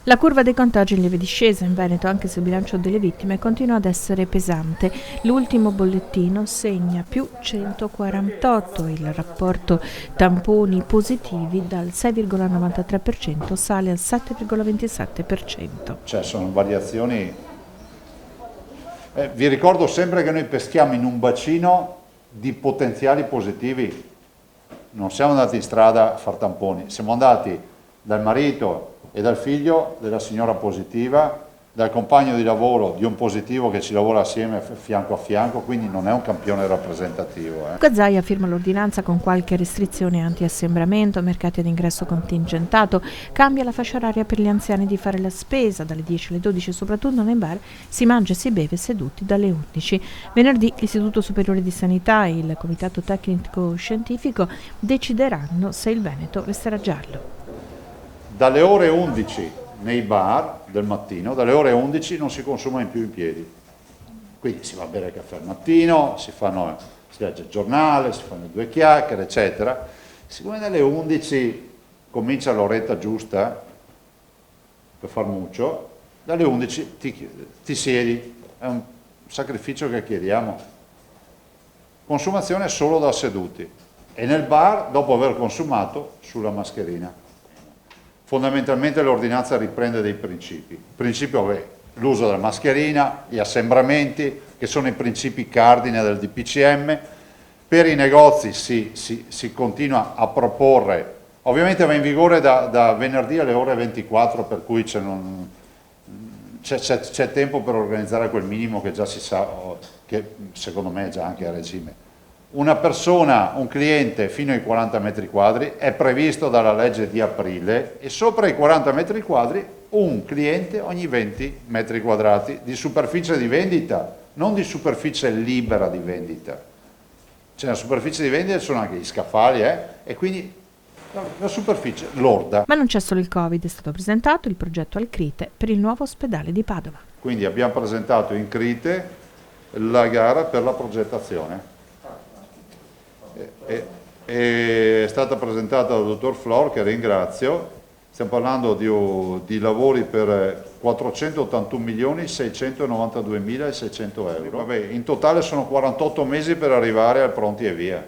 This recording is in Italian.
La curva dei contagi in lieve discesa in Veneto, anche se il bilancio delle vittime continua ad essere pesante. L'ultimo bollettino segna più 148, il rapporto tamponi positivi dal 6,93% sale al 7,27%. Cioè sono variazioni. Vi ricordo sempre che noi peschiamo in un bacino di potenziali positivi, non siamo andati in strada a far tamponi, siamo andati dal marito e dal figlio della signora positiva, dal compagno di lavoro di un positivo che ci lavora assieme fianco a fianco, quindi non è un campione rappresentativo. Zaia firma l'ordinanza con qualche restrizione anti-assembramento, mercati ad ingresso contingentato, cambia la fascia oraria per gli anziani di fare la spesa dalle 10 alle 12, soprattutto nei bar si mangia e si beve seduti dalle 11. Venerdì l'Istituto Superiore di Sanità e il Comitato Tecnico Scientifico decideranno se il Veneto resterà giallo. Dalle ore 11 nei bar del mattino, dalle ore 11 non si consuma in più in piedi. Quindi si va a bere il caffè al mattino, si legge il giornale, si fanno due chiacchiere, eccetera. Siccome dalle 11 comincia l'oretta giusta per far muccio, dalle 11 ti siedi, è un sacrificio che chiediamo. Consumazione solo da seduti e nel bar, dopo aver consumato, sulla mascherina. Fondamentalmente l'ordinanza riprende dei principi. Il principio è l'uso della mascherina, gli assembramenti, che sono i principi cardine del DPCM. Per i negozi si continua a proporre, ovviamente va in vigore da venerdì alle ore 24, per cui c'è tempo per organizzare quel minimo che già si sa, che secondo me è già anche a regime. Una persona, un cliente fino ai 40 metri quadri è previsto dalla legge di aprile e sopra i 40 metri quadri un cliente ogni 20 metri quadrati di superficie di vendita, non di superficie libera di vendita. Cioè la superficie di vendita sono anche gli scaffali e quindi la superficie lorda. Ma non c'è solo il Covid, è stato presentato il progetto al CRITE per il nuovo ospedale di Padova. Quindi abbiamo presentato in CRITE la gara per la progettazione. È stata presentata dal dottor Flor, che ringrazio. Stiamo parlando di lavori per 481.692.600 euro. Vabbè, in totale sono 48 mesi per arrivare al pronti e via.